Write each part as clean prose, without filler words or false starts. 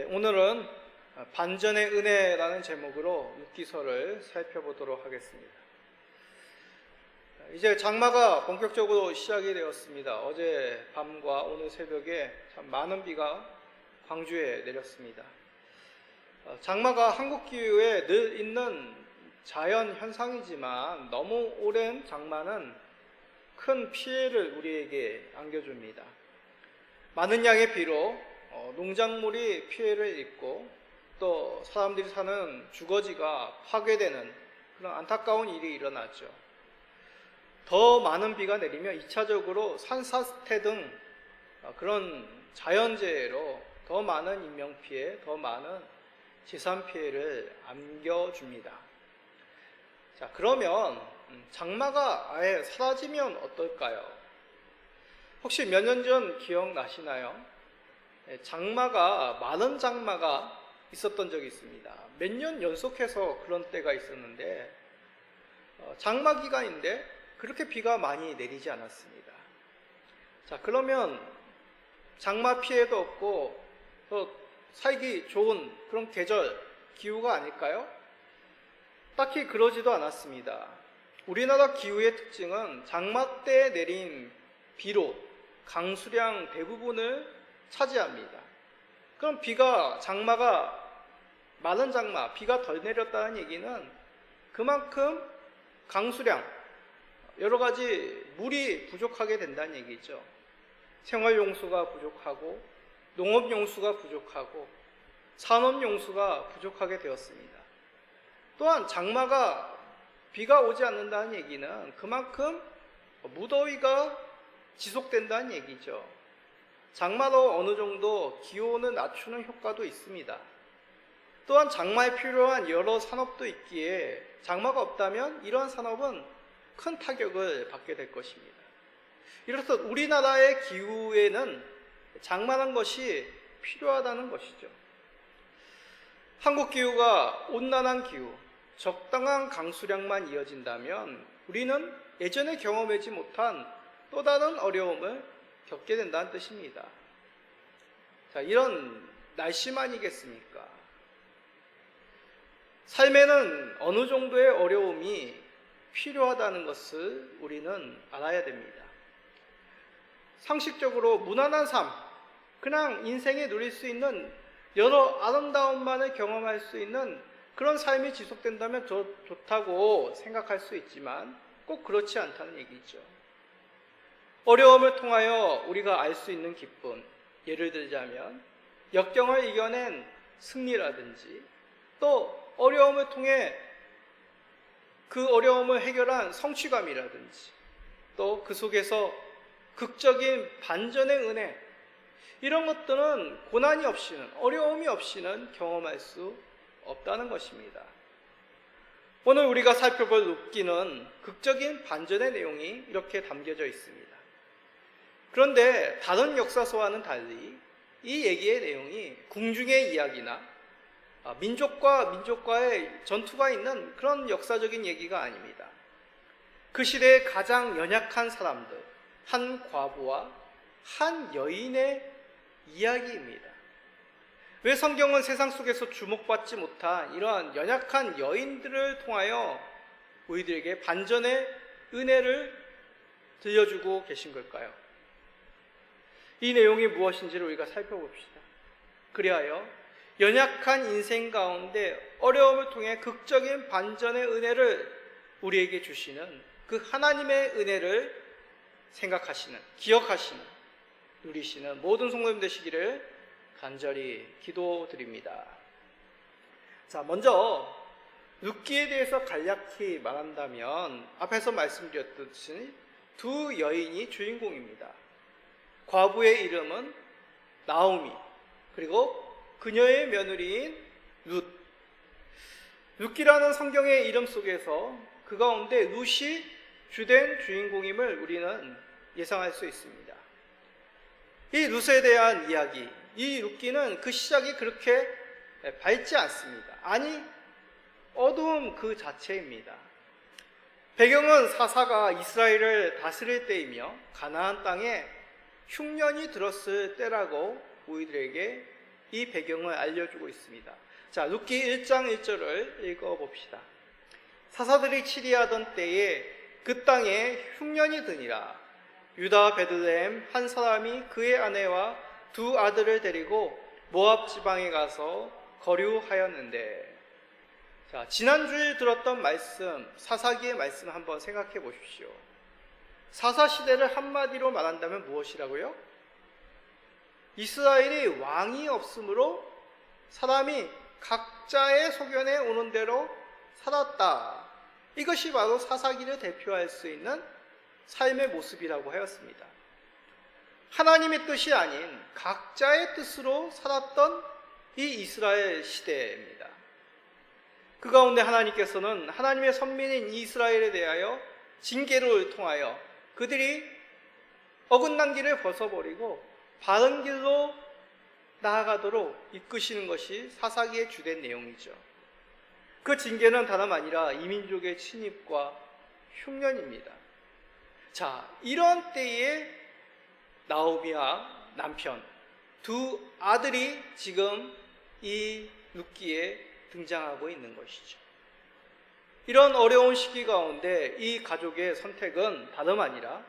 오늘은 반전의 은혜라는 제목으로 룻기서를 살펴보도록 하겠습니다. 이제 장마가 본격적으로 시작이 되었습니다. 어제 밤과 오늘 새벽에 참 많은 비가 광주에 내렸습니다. 장마가 한국 기후에 늘 있는 자연 현상이지만 너무 오랜 장마는 큰 피해를 우리에게 안겨줍니다. 많은 양의 비로 농작물이 피해를 입고 또 사람들이 사는 주거지가 파괴되는 그런 안타까운 일이 일어나죠. 더 많은 비가 내리면 2차적으로 산사태 등 그런 자연재해로 더 많은 인명피해, 더 많은 재산피해를 안겨줍니다. 자, 그러면 장마가 아예 사라지면 어떨까요? 혹시 몇 년 전 기억나시나요? 많은 장마가 있었던 적이 있습니다. 몇 년 연속해서 그런 때가 있었는데 장마 기간인데 그렇게 비가 많이 내리지 않았습니다. 자, 그러면 장마 피해도 없고 또 살기 좋은 그런 계절, 기후가 아닐까요? 딱히 그러지도 않았습니다. 우리나라 기후의 특징은 장마 때 내린 비로 강수량 대부분을 차지합니다. 그럼 많은 장마, 비가 덜 내렸다는 얘기는 그만큼 강수량, 여러 가지 물이 부족하게 된다는 얘기죠. 생활용수가 부족하고, 농업용수가 부족하고, 산업용수가 부족하게 되었습니다. 또한 장마가 비가 오지 않는다는 얘기는 그만큼 무더위가 지속된다는 얘기죠. 장마로 어느 정도 기온을 낮추는 효과도 있습니다. 또한 장마에 필요한 여러 산업도 있기에 장마가 없다면 이러한 산업은 큰 타격을 받게 될 것입니다. 이로써 우리나라의 기후에는 장마라는 것이 필요하다는 것이죠. 한국 기후가 온난한 기후, 적당한 강수량만 이어진다면 우리는 예전에 경험하지 못한 또 다른 어려움을 겪게 된다는 뜻입니다. 자, 이런 날씨만이겠습니까? 삶에는 어느 정도의 어려움이 필요하다는 것을 우리는 알아야 됩니다. 상식적으로 무난한 삶, 그냥 인생에 누릴 수 있는 여러 아름다움만을 경험할 수 있는 그런 삶이 지속된다면 좋다고 생각할 수 있지만 꼭 그렇지 않다는 얘기죠. 어려움을 통하여 우리가 알 수 있는 기쁨, 예를 들자면 역경을 이겨낸 승리라든지 또 어려움을 통해 그 어려움을 해결한 성취감이라든지 또 그 속에서 극적인 반전의 은혜, 이런 것들은 고난이 없이는, 어려움이 없이는 경험할 수 없다는 것입니다. 오늘 우리가 살펴볼 룻기는 극적인 반전의 내용이 이렇게 담겨져 있습니다. 그런데 다른 역사서와는 달리 이 얘기의 내용이 궁중의 이야기나 민족과 민족과의 전투가 있는 그런 역사적인 얘기가 아닙니다. 그 시대의 가장 연약한 사람들, 한 과부와 한 여인의 이야기입니다. 왜 성경은 세상 속에서 주목받지 못한 이러한 연약한 여인들을 통하여 우리들에게 반전의 은혜를 들려주고 계신 걸까요? 이 내용이 무엇인지를 우리가 살펴봅시다. 그리하여 연약한 인생 가운데 어려움을 통해 극적인 반전의 은혜를 우리에게 주시는 그 하나님의 은혜를 생각하시는, 기억하시는, 누리시는 모든 성도님 되시기를 간절히 기도드립니다. 자, 먼저 룻기에 대해서 간략히 말한다면 앞에서 말씀드렸듯이 두 여인이 주인공입니다. 과부의 이름은 나오미, 그리고 그녀의 며느리인 룻. 룻기라는 성경의 이름 속에서 그 가운데 룻이 주된 주인공임을 우리는 예상할 수 있습니다. 이 룻에 대한 이야기, 이 룻기는 그 시작이 그렇게 밝지 않습니다. 아니, 어두움 그 자체입니다. 배경은 사사가 이스라엘을 다스릴 때이며 가나안 땅에 흉년이 들었을 때라고 우리들에게 이 배경을 알려주고 있습니다. 자, 룻기 1장 1절을 읽어봅시다. 사사들이 치리하던 때에 그 땅에 흉년이 드니라. 유다 베들레헴 한 사람이 그의 아내와 두 아들을 데리고 모압 지방에 가서 거류하였는데, 자, 지난주에 들었던 말씀, 사사기의 말씀 한번 생각해 보십시오. 사사시대를 한마디로 말한다면 무엇이라고요? 이스라엘이 왕이 없으므로 사람이 각자의 소견에 오는 대로 살았다. 이것이 바로 사사기를 대표할 수 있는 삶의 모습이라고 하였습니다. 하나님의 뜻이 아닌 각자의 뜻으로 살았던 이 이스라엘 시대입니다. 그 가운데 하나님께서는 하나님의 선민인 이스라엘에 대하여 징계를 통하여 그들이 어긋난 길을 벗어버리고 바른 길로 나아가도록 이끄시는 것이 사사기의 주된 내용이죠. 그 징계는 다름 아니라 이민족의 침입과 흉년입니다. 자, 이런 때에 나오미와 남편 두 아들이 지금 이 룻기에 등장하고 있는 것이죠. 이런 어려운 시기 가운데 이 가족의 선택은 다름 아니라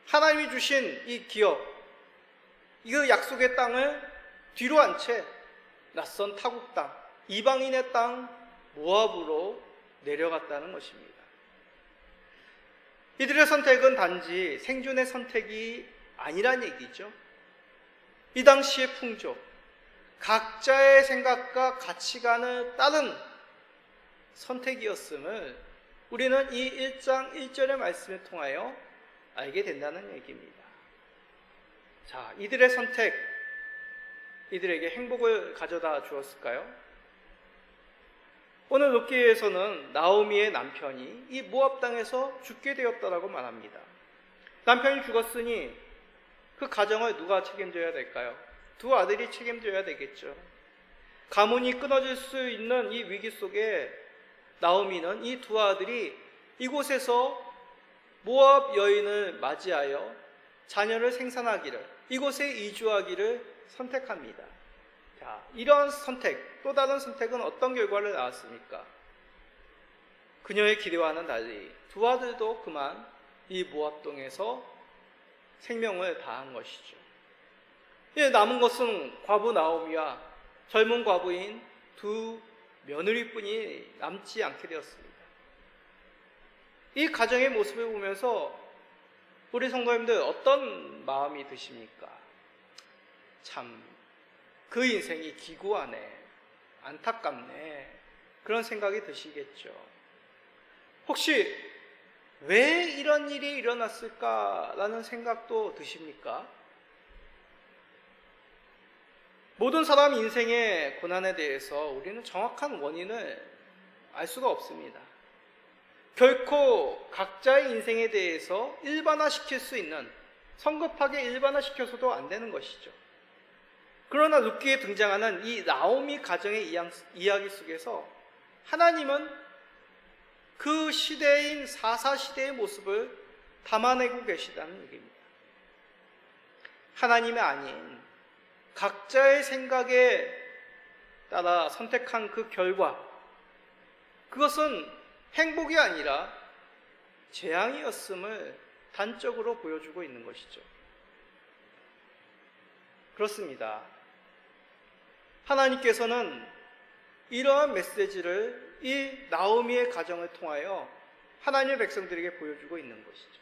하나님이 주신 이 기업, 이 약속의 땅을 뒤로 한 채 낯선 타국 땅, 이방인의 땅 모압으로 내려갔다는 것입니다. 이들의 선택은 단지 생존의 선택이 아니란 얘기죠. 이 당시의 풍조, 각자의 생각과 가치관을 따른 선택이었음을 우리는 이 1장 1절의 말씀을 통하여 알게 된다는 얘기입니다. 자, 이들의 선택, 이들에게 행복을 가져다 주었을까요? 오늘 룻기에서는 나오미의 남편이 이 모압 땅에서 죽게 되었다라고 말합니다. 남편이 죽었으니 그 가정을 누가 책임져야 될까요? 두 아들이 책임져야 되겠죠. 가문이 끊어질 수 있는 이 위기 속에 나오미는 이 두 아들이 이곳에서 모압 여인을 맞이하여 자녀를 생산하기를, 이곳에 이주하기를 선택합니다. 자, 이런 선택, 또 다른 선택은 어떤 결과를 낳았습니까? 그녀의 기대와는 달리 두 아들도 그만 이 모압 땅에서 생명을 다한 것이죠. 이제 남은 것은 과부 나오미와 젊은 과부인 두 며느리뿐이 남지 않게 되었습니다. 이 가정의 모습을 보면서 우리 성도님들 어떤 마음이 드십니까? 참, 그 인생이 기구하네, 안타깝네, 그런 생각이 드시겠죠. 혹시 왜 이런 일이 일어났을까라는 생각도 드십니까? 모든 사람 인생의 고난에 대해서 우리는 정확한 원인을 알 수가 없습니다. 결코 각자의 인생에 대해서 일반화시킬 수 있는, 성급하게 일반화시켜서도 안 되는 것이죠. 그러나 룻기에 등장하는 이 나오미 가정의 이야기 속에서 하나님은 그 시대인 사사시대의 모습을 담아내고 계시다는 얘기입니다. 하나님이 아닌 각자의 생각에 따라 선택한 그 결과, 그것은 행복이 아니라 재앙이었음을 단적으로 보여주고 있는 것이죠. 그렇습니다. 하나님께서는 이러한 메시지를 이 나오미의 가정을 통하여 하나님의 백성들에게 보여주고 있는 것이죠.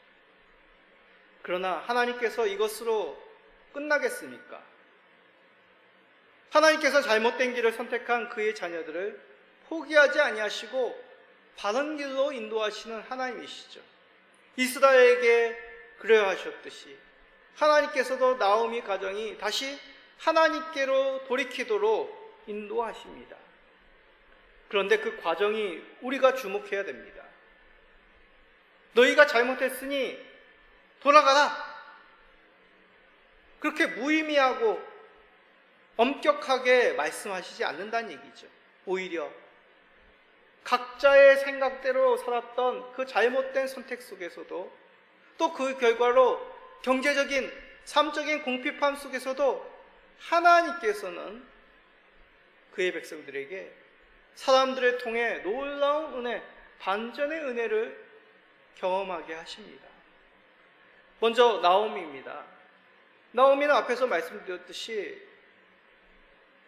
그러나 하나님께서 이것으로 끝나겠습니까? 하나님께서 잘못된 길을 선택한 그의 자녀들을 포기하지 아니하시고 바른 길로 인도하시는 하나님이시죠. 이스라엘에게 그래야 하셨듯이 하나님께서도 나오미 가정이 다시 하나님께로 돌이키도록 인도하십니다. 그런데 그 과정이 우리가 주목해야 됩니다. 너희가 잘못했으니 돌아가라, 그렇게 무의미하고 엄격하게 말씀하시지 않는다는 얘기죠. 오히려 각자의 생각대로 살았던 그 잘못된 선택 속에서도, 또 그 결과로 경제적인 삶적인 궁핍함 속에서도 하나님께서는 그의 백성들에게 사람들을 통해 놀라운 은혜, 반전의 은혜를 경험하게 하십니다. 먼저 나오미입니다. 나오미는 앞에서 말씀드렸듯이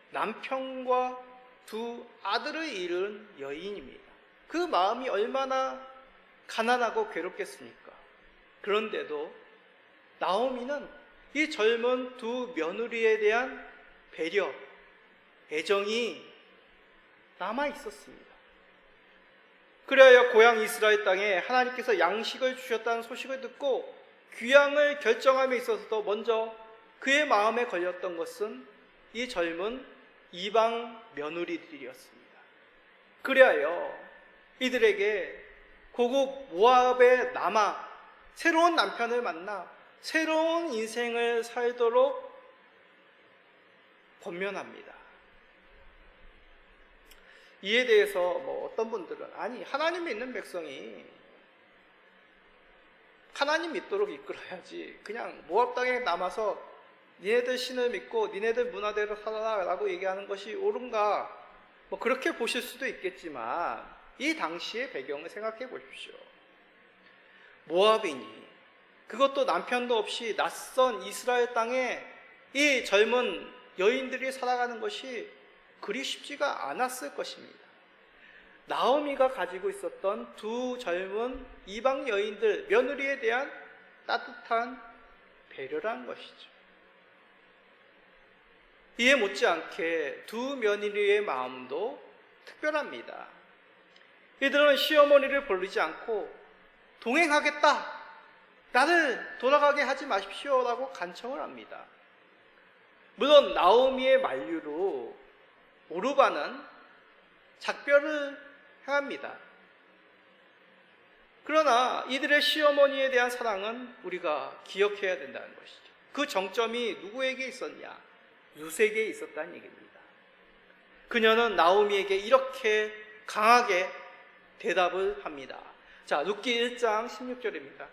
남편과 두 아들을 잃은 여인입니다. 그 마음이 얼마나 가난하고 괴롭겠습니까? 그런데도 나오미는 이 젊은 두 며느리에 대한 배려, 애정이 남아 있었습니다. 그래야 고향 이스라엘 땅에 하나님께서 양식을 주셨다는 소식을 듣고 귀향을 결정함에 있어서도 먼저 그의 마음에 걸렸던 것은 이 젊은 이방 며느리들이었습니다. 그리하여 이들에게 고국 모압에 남아 새로운 남편을 만나 새로운 인생을 살도록 권면합니다. 이에 대해서 어떤 분들은 아니 하나님 믿는 백성이 하나님 믿도록 이끌어야지 그냥 모압 땅에 남아서 니네들 신을 믿고 니네들 문화대로 살아라라고 얘기하는 것이 옳은가? 그렇게 보실 수도 있겠지만 이 당시의 배경을 생각해 보십시오. 모압이니 그것도 남편도 없이 낯선 이스라엘 땅에 이 젊은 여인들이 살아가는 것이 그리 쉽지가 않았을 것입니다. 나오미가 가지고 있었던 두 젊은 이방 여인들, 며느리에 대한 따뜻한 배려란 것이죠. 이에 못지않게 두 며느리의 마음도 특별합니다. 이들은 시어머니를 부르지 않고 동행하겠다, 나를 돌아가게 하지 마십시오 라고 간청을 합니다. 물론 나오미의 만류로 오르바는 작별을 행합니다. 그러나 이들의 시어머니에 대한 사랑은 우리가 기억해야 된다는 것이죠. 그 정점이 누구에게 있었냐? 룻에게 있었다는 얘기입니다. 그녀는 나오미에게 이렇게 강하게 대답을 합니다. 자, 룻기 1장 16절입니다.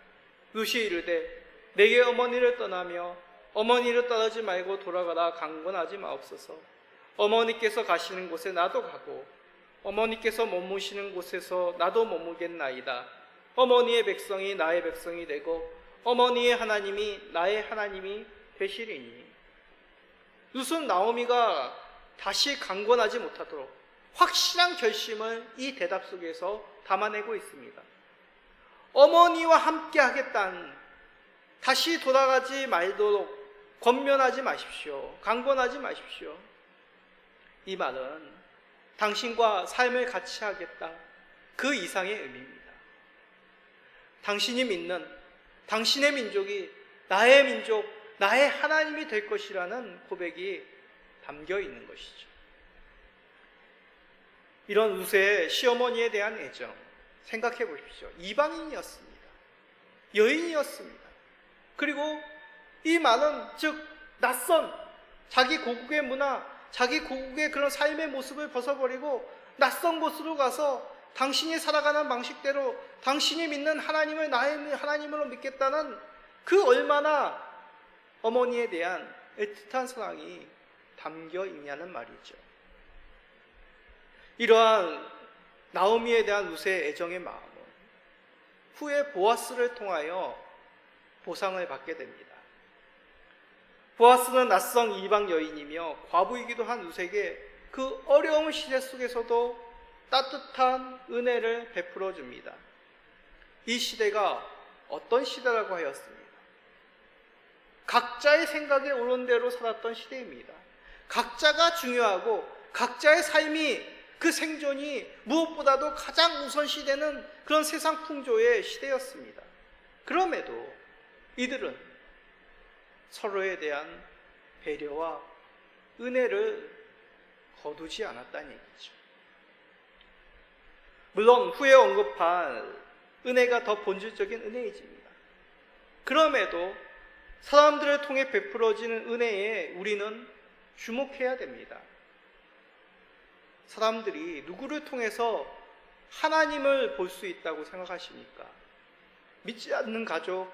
룻이 이르되 내게 어머니를 떠나며 어머니를 따르지 말고 돌아가라 강권하지 마옵소서. 어머니께서 가시는 곳에 나도 가고 어머니께서 머무시는 곳에서 나도 머무겠나이다. 어머니의 백성이 나의 백성이 되고 어머니의 하나님이 나의 하나님이 되시리니. 룻은 나오미가 다시 강권하지 못하도록 확실한 결심을 이 대답 속에서 담아내고 있습니다. 어머니와 함께 하겠다는, 다시 돌아가지 말도록 권면하지 마십시오. 강권하지 마십시오. 이 말은 당신과 삶을 같이 하겠다, 그 이상의 의미입니다. 당신이 믿는 당신의 민족이 나의 민족, 나의 하나님이 될 것이라는 고백이 담겨 있는 것이죠. 이런 룻의 시어머니에 대한 애정 생각해 보십시오. 이방인이었습니다. 여인이었습니다. 그리고 이 말은 즉 낯선 자기 고국의 문화, 자기 고국의 그런 삶의 모습을 벗어버리고 낯선 곳으로 가서 당신이 살아가는 방식대로 당신이 믿는 하나님을 나의 하나님으로 믿겠다는 그 얼마나 어머니에 대한 애틋한 사랑이 담겨 있냐는 말이죠. 이러한 나오미에 대한 룻의 애정의 마음은 후에 보아스를 통하여 보상을 받게 됩니다. 보아스는 낯선 이방 여인이며 과부이기도 한 룻에게 그 어려운 시대 속에서도 따뜻한 은혜를 베풀어 줍니다. 이 시대가 어떤 시대라고 하였습니다. 각자의 생각에 옳은 대로 살았던 시대입니다. 각자가 중요하고 각자의 삶이, 그 생존이 무엇보다도 가장 우선시되는 그런 세상 풍조의 시대였습니다. 그럼에도 이들은 서로에 대한 배려와 은혜를 거두지 않았다는 얘기죠. 물론 후에 언급한 은혜가 더 본질적인 은혜이집니다. 그럼에도 사람들을 통해 베풀어지는 은혜에 우리는 주목해야 됩니다. 사람들이 누구를 통해서 하나님을 볼 수 있다고 생각하십니까? 믿지 않는 가족,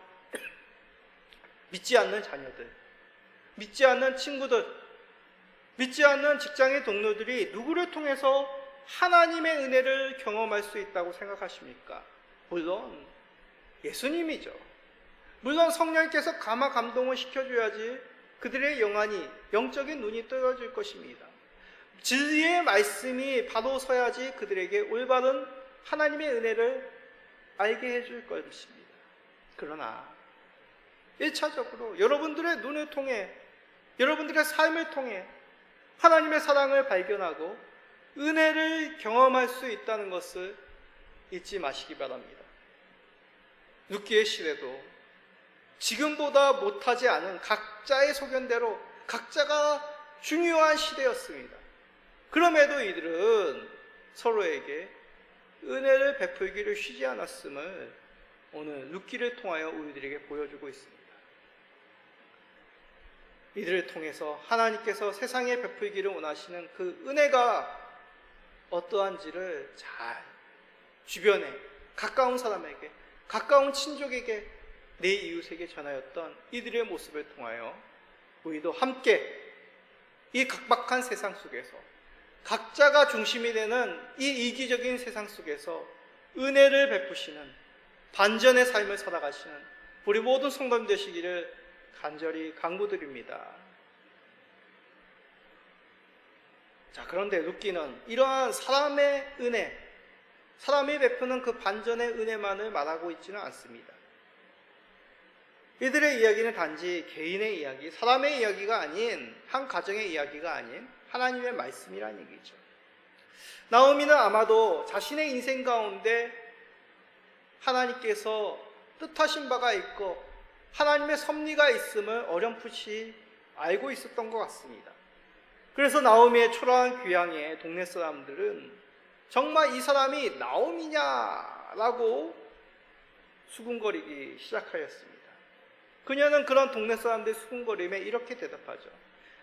믿지 않는 자녀들, 믿지 않는 친구들, 믿지 않는 직장의 동료들이 누구를 통해서 하나님의 은혜를 경험할 수 있다고 생각하십니까? 물론 예수님이죠. 물론 성령께서 감동을 시켜줘야지 그들의 영적인 눈이 떠질 것입니다. 진리의 말씀이 바로 서야지 그들에게 올바른 하나님의 은혜를 알게 해줄 것입니다. 그러나 1차적으로 여러분들의 눈을 통해, 여러분들의 삶을 통해 하나님의 사랑을 발견하고 은혜를 경험할 수 있다는 것을 잊지 마시기 바랍니다. 룻기의 시대도 지금보다 못하지 않은 각자의 소견대로 각자가 중요한 시대였습니다. 그럼에도 이들은 서로에게 은혜를 베풀기를 쉬지 않았음을 오늘 룻기를 통하여 우리들에게 보여주고 있습니다. 이들을 통해서 하나님께서 세상에 베풀기를 원하시는 그 은혜가 어떠한지를 잘 주변에 가까운 사람에게, 가까운 친족에게, 내 이웃에게 전하였던 이들의 모습을 통하여 우리도 함께 이 각박한 세상 속에서 각자가 중심이 되는 이 이기적인 세상 속에서 은혜를 베푸시는 반전의 삶을 살아가시는 우리 모든 성도님 되시기를 간절히 강구드립니다. 자, 그런데 룻기는 이러한 사람의 은혜, 사람이 베푸는 그 반전의 은혜만을 말하고 있지는 않습니다. 이들의 이야기는 단지 개인의 이야기, 사람의 이야기가 아닌, 한 가정의 이야기가 아닌 하나님의 말씀이라는 얘기죠. 나오미는 아마도 자신의 인생 가운데 하나님께서 뜻하신 바가 있고 하나님의 섭리가 있음을 어렴풋이 알고 있었던 것 같습니다. 그래서 나오미의 초라한 귀향에 동네 사람들은 정말 이 사람이 나오미냐라고 수군거리기 시작하였습니다. 그녀는 그런 동네 사람들의 수군거림에 이렇게 대답하죠.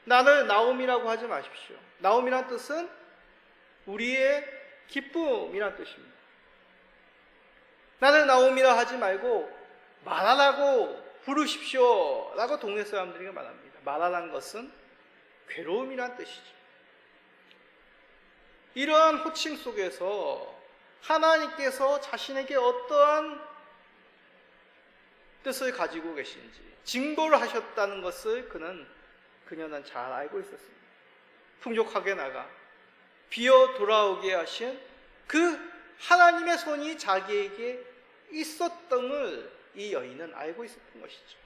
나를 나오미라고 하지 마십시오. 나오미란 뜻은 우리의 기쁨이란 뜻입니다. 나를 나오미라 하지 말고 마라라고 부르십시오 라고 동네 사람들이 말합니다. 마라란 것은 괴로움이란 뜻이죠. 이러한 호칭 속에서 하나님께서 자신에게 어떠한 뜻을 가지고 계신지 징벌을 하셨다는 것을 그녀는 잘 알고 있었습니다. 풍족하게 나가 비어 돌아오게 하신 그 하나님의 손이 자기에게 있었음을 이 여인은 알고 있었던 것이죠.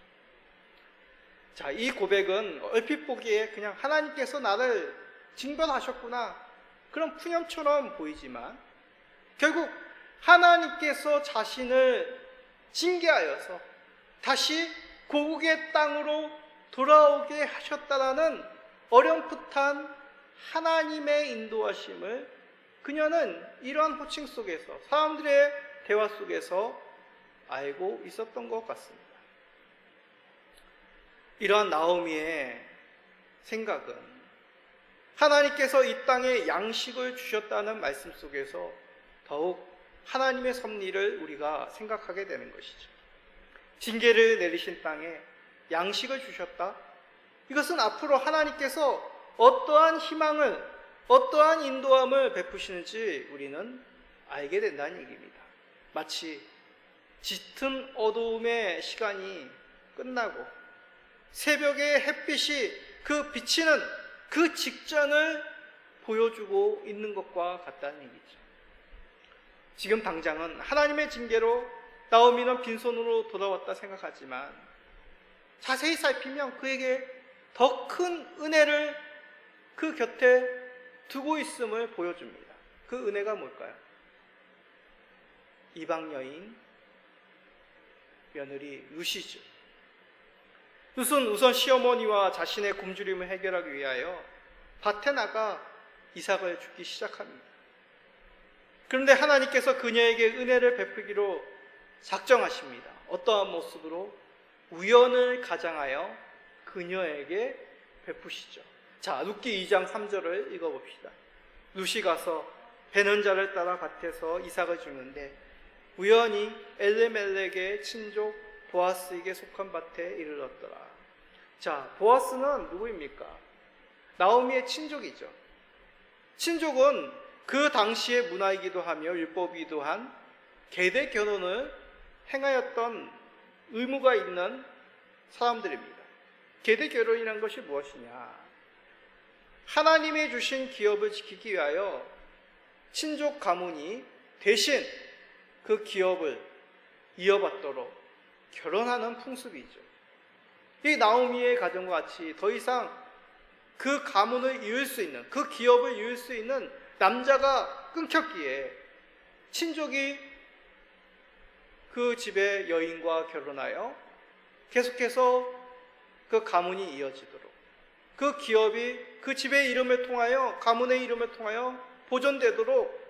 자, 이 고백은 얼핏 보기에 그냥 하나님께서 나를 징벌하셨구나 그런 푸념처럼 보이지만 결국 하나님께서 자신을 징계하여서 다시 고국의 땅으로 돌아오게 하셨다라는 어렴풋한 하나님의 인도하심을 그녀는 이러한 호칭 속에서 사람들의 대화 속에서 알고 있었던 것 같습니다. 이러한 나오미의 생각은 하나님께서 이 땅에 양식을 주셨다는 말씀 속에서 더욱 하나님의 섭리를 우리가 생각하게 되는 것이죠. 징계를 내리신 땅에 양식을 주셨다. 이것은 앞으로 하나님께서 어떠한 희망을, 어떠한 인도함을 베푸시는지 우리는 알게 된다는 얘기입니다. 마치 짙은 어두움의 시간이 끝나고 새벽의 햇빛이 그 비치는 그 직전을 보여주고 있는 것과 같다는 얘기죠. 지금 당장은 하나님의 징계로 나오미는 빈손으로 돌아왔다 생각하지만 자세히 살피면 그에게 더 큰 은혜를 그 곁에 두고 있음을 보여줍니다. 그 은혜가 뭘까요? 이방 여인 며느리 룻이죠. 룻은 우선 시어머니와 자신의 굶주림을 해결하기 위하여 밭에 나가 이삭을 죽기 시작합니다. 그런데 하나님께서 그녀에게 은혜를 베푸기로 작정하십니다. 어떠한 모습으로? 우연을 가장하여 그녀에게 베푸시죠. 자, 룻기 2장 3절을 읽어봅시다. 룻이 가서 베는 자를 따라 밭에서 이삭을 주는데 우연히 엘레멜렉의 친족 보아스에게 속한 밭에 이르렀더라. 자, 보아스는 누구입니까? 나오미의 친족이죠. 친족은 그 당시의 문화이기도 하며 율법이기도 한 계대 결혼을 행하였던 의무가 있는 사람들입니다. 계대 결혼이란 것이 무엇이냐? 하나님이 주신 기업을 지키기 위하여 친족 가문이 대신 그 기업을 이어받도록 결혼하는 풍습이죠. 이 나오미의 가정과 같이 더 이상 그 가문을 이을 수 있는, 그 기업을 이을 수 있는 남자가 끊겼기에 친족이 그 집의 여인과 결혼하여 계속해서 그 가문이 이어지도록, 그 기업이 그 집의 이름을 통하여, 가문의 이름을 통하여 보존되도록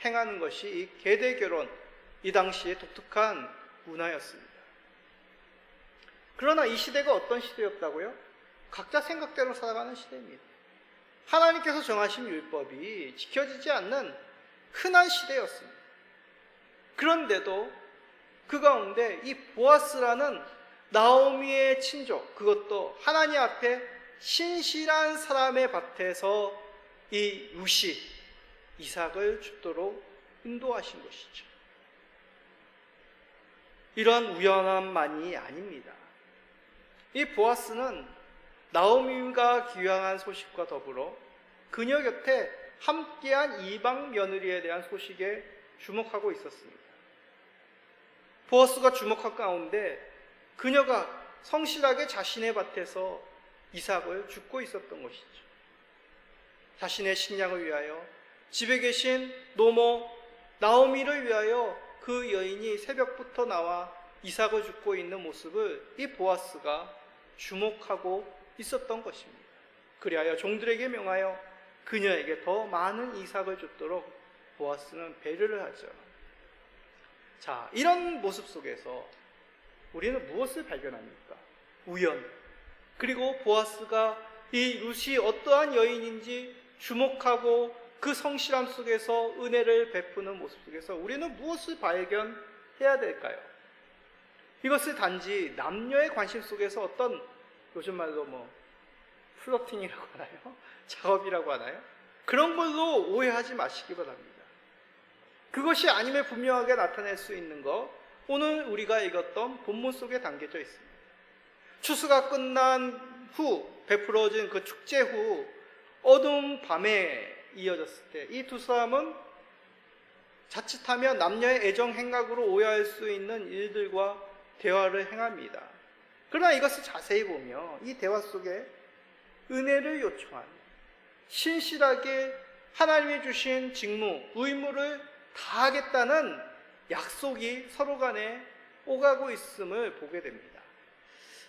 행하는 것이 이 계대 결혼, 이 당시의 독특한 문화였습니다. 그러나 이 시대가 어떤 시대였다고요? 각자 생각대로 살아가는 시대입니다. 하나님께서 정하신 율법이 지켜지지 않는 흔한 시대였습니다. 그런데도 그 가운데 이 보아스라는 나오미의 친족, 그것도 하나님 앞에 신실한 사람의 밭에서 이 룻이 이삭을 죽도록 인도하신 것이죠. 이런 우연함만이 아닙니다. 이 보아스는 나오미가 귀향한 소식과 더불어 그녀 곁에 함께한 이방 며느리에 대한 소식에 주목하고 있었습니다. 보아스가 주목한 가운데 그녀가 성실하게 자신의 밭에서 이삭을 줍고 있었던 것이죠. 자신의 식량을 위하여 집에 계신 노모 나오미를 위하여 그 여인이 새벽부터 나와 이삭을 줍고 있는 모습을 이 보아스가 주목하고 있었던 것입니다. 그리하여 종들에게 명하여 그녀에게 더 많은 이삭을 줬도록 보아스는 배려를 하죠. 자, 이런 모습 속에서 우리는 무엇을 발견합니까? 우연. 그리고 보아스가 이 룻이 어떠한 여인인지 주목하고 그 성실함 속에서 은혜를 베푸는 모습 속에서 우리는 무엇을 발견해야 될까요? 이것을 단지 남녀의 관심 속에서 어떤, 요즘 말로 플러팅이라고 하나요? 작업이라고 하나요? 그런 걸로 오해하지 마시기 바랍니다. 그것이 아님에 분명하게 나타낼 수 있는 것, 오늘 우리가 읽었던 본문 속에 담겨져 있습니다. 추수가 끝난 후 베풀어진 그 축제 후 어두운 밤에 이어졌을 때 이 두 사람은 자칫하면 남녀의 애정 행각으로 오해할 수 있는 일들과 대화를 행합니다. 그러나 이것을 자세히 보면 이 대화 속에 은혜를 요청한, 신실하게 하나님이 주신 직무, 의무를 다하겠다는 약속이 서로 간에 오가고 있음을 보게 됩니다.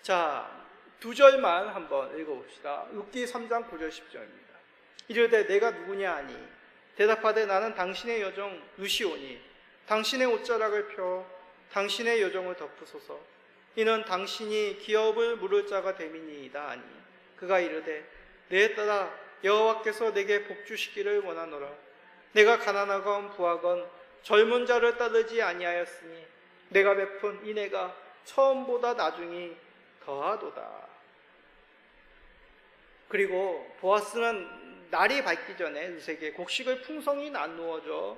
자, 두 절만 한번 읽어봅시다. 룻기 3장 9절 10절입니다. 이르되 내가 누구냐 하니 대답하되 나는 당신의 여종 룻이오니 당신의 옷자락을 펴 당신의 여종을 덮으소서. 이는 당신이 기업을 물을 자가 됨이니이다 하니 그가 이르되 내 딸아 여호와께서 내게 복 주시기를 원하노라. 내가 가난하건 부하건 젊은 자를 따르지 아니하였으니 내가 베푼 인애가 처음보다 나중이 더하도다. 그리고 보아스는 날이 밝기 전에 룻에게 곡식을 풍성히 나누어져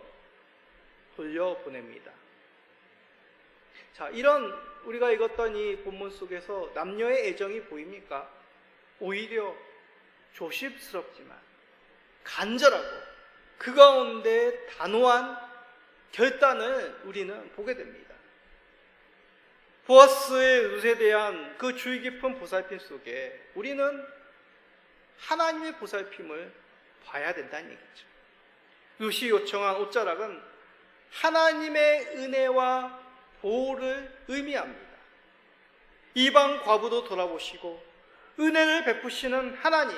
돌려보냅니다. 자, 이런 우리가 읽었던 이 본문 속에서 남녀의 애정이 보입니까? 오히려 조심스럽지만 간절하고 그 가운데 단호한 결단을 우리는 보게 됩니다. 보아스의 룻에 대한 그 주의 깊은 보살핌 속에 우리는 하나님의 보살핌을 봐야 된다는 얘기죠. 룻이 요청한 옷자락은 하나님의 은혜와 보호를 의미합니다. 이방 과부도 돌아보시고 은혜를 베푸시는 하나님,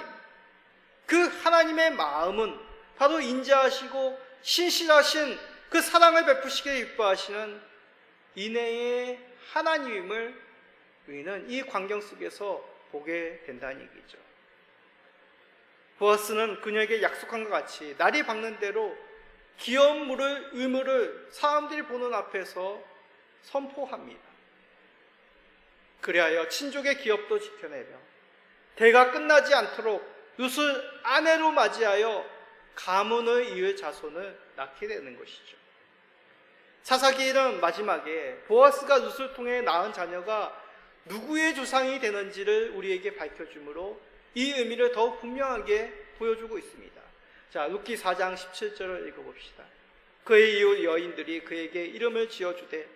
그 하나님의 마음은 바로 인자하시고 신실하신 그 사랑을 베푸시기에 기뻐하시는 인애의 하나님임을 우리는 이 광경 속에서 보게 된다는 얘기죠. 보아스는 그녀에게 약속한 것 같이 날이 밝는 대로 기업 물을 의무를 사람들이 보는 앞에서 선포합니다. 그리하여 친족의 기업도 지켜내며 대가 끝나지 않도록 룻을 아내로 맞이하여 가문을 이을 자손을 낳게 되는 것이죠. 사사기는 마지막에 보아스가 룻을 통해 낳은 자녀가 누구의 조상이 되는지를 우리에게 밝혀주므로 이 의미를 더욱 분명하게 보여주고 있습니다. 자, 룻기 4장 17절을 읽어봅시다. 그의 이웃 여인들이 그에게 이름을 지어주되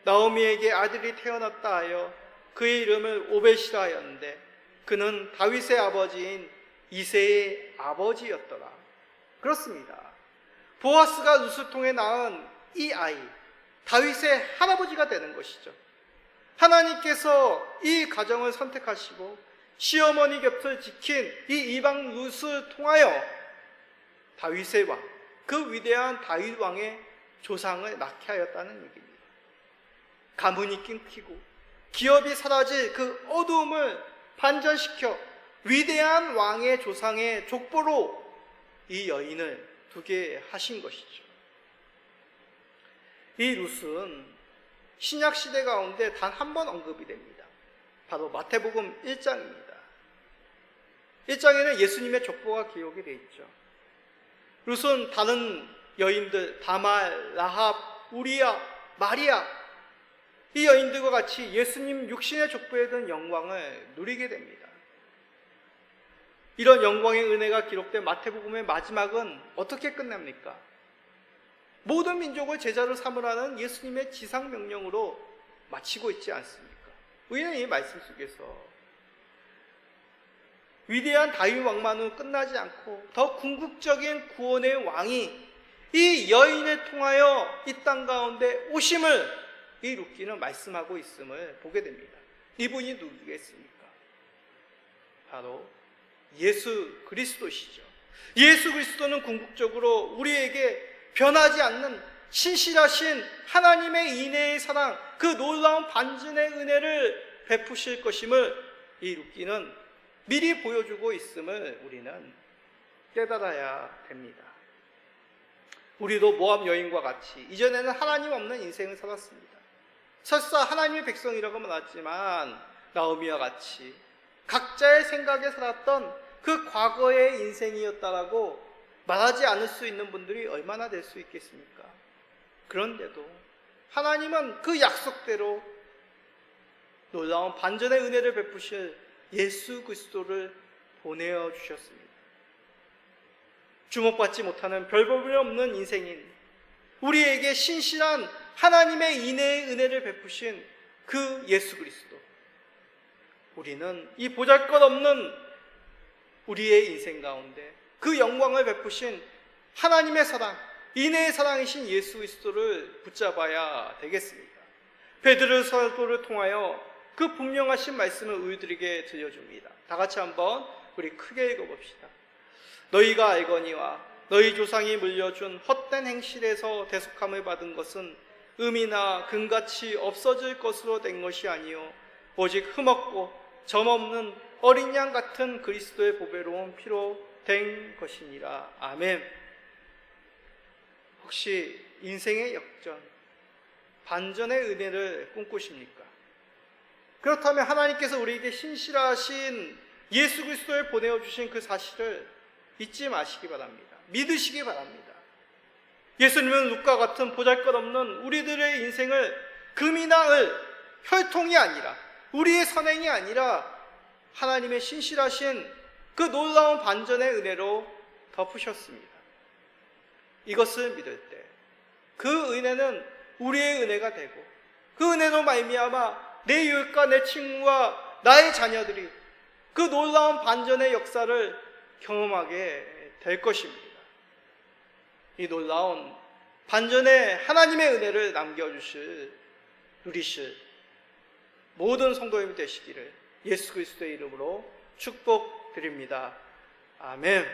나오미에게 아들이 태어났다 하여 그의 이름을 오벳이라 하였는데 그는 다윗의 아버지인 이새의 아버지였더라. 그렇습니다. 보아스가 룻을 통해 낳은 이 아이, 다윗의 할아버지가 되는 것이죠. 하나님께서 이 가정을 선택하시고 시어머니 곁을 지킨 이 이방 룻을 통하여 다윗의 왕, 그 위대한 다윗 왕의 조상을 낳게 하였다는 얘기입니다. 가문이 끊기고 기업이 사라질 그 어두움을 반전시켜 위대한 왕의 조상의 족보로 이 여인을 두게 하신 것이죠. 이 룻은 신약 시대 가운데 단 한 번 언급이 됩니다. 바로 마태복음 1장입니다. 1장에는 예수님의 족보가 기록이 되어 있죠. 룻은 다른 여인들 다말, 라합, 우리야, 마리아 이 여인들과 같이 예수님 육신의 족보에 든 영광을 누리게 됩니다. 이런 영광의 은혜가 기록된 마태복음의 마지막은 어떻게 끝납니까? 모든 민족을 제자로 삼으라는 예수님의 지상 명령으로 마치고 있지 않습니까? 우리는 이 말씀 속에서 위대한 다윗 왕만으로 끝나지 않고 더 궁극적인 구원의 왕이 이 여인을 통하여 이 땅 가운데 오심을 이 룻기는 말씀하고 있음을 보게 됩니다. 이분이 누구겠습니까? 바로 예수 그리스도시죠. 예수 그리스도는 궁극적으로 우리에게 변하지 않는 신실하신 하나님의 인애의 사랑, 그 놀라운 반전의 은혜를 베푸실 것임을 이 룻기는 미리 보여주고 있음을 우리는 깨달아야 됩니다. 우리도 모압 여인과 같이 이전에는 하나님 없는 인생을 살았습니다. 설사 하나님의 백성이라고 말했지만 나오미와 같이 각자의 생각에 살았던 그 과거의 인생이었다라고 말하지 않을 수 있는 분들이 얼마나 될 수 있겠습니까? 그런데도 하나님은 그 약속대로 놀라운 반전의 은혜를 베푸실 예수 그리스도를 보내어 주셨습니다. 주목받지 못하는 별볼일 없는 인생인 우리에게 신실한 하나님의 인애의 은혜를 베푸신 그 예수 그리스도, 우리는 이 보잘것없는 우리의 인생 가운데 그 영광을 베푸신 하나님의 사랑, 인애의 사랑이신 예수 그리스도를 붙잡아야 되겠습니다. 베드로 사도를 통하여 그 분명하신 말씀을 우리들에게 들려줍니다. 다 같이 한번 우리 크게 읽어봅시다. 너희가 알거니와 너희 조상이 물려준 헛된 행실에서 대속함을 받은 것은 음이나 금같이 없어질 것으로 된 것이 아니요 오직 흠없고 점없는 어린 양 같은 그리스도의 보배로운 피로 된 것이니라. 아멘. 혹시 인생의 역전, 반전의 은혜를 꿈꾸십니까? 그렇다면 하나님께서 우리에게 신실하신 예수 그리스도를 보내어 주신 그 사실을 잊지 마시기 바랍니다. 믿으시기 바랍니다. 예수님은 룻과 같은 보잘것없는 우리들의 인생을 금이나 을, 혈통이 아니라 우리의 선행이 아니라 하나님의 신실하신 그 놀라운 반전의 은혜로 덮으셨습니다. 이것을 믿을 때 그 은혜는 우리의 은혜가 되고 그 은혜로 말미암아 내 이웃과 내 친구와 나의 자녀들이 그 놀라운 반전의 역사를 경험하게 될 것입니다. 이 놀라운 반전의 하나님의 은혜를 남겨주실, 누리실 모든 성도님이 되시기를 예수 그리스도의 이름으로 축복드립니다. 아멘.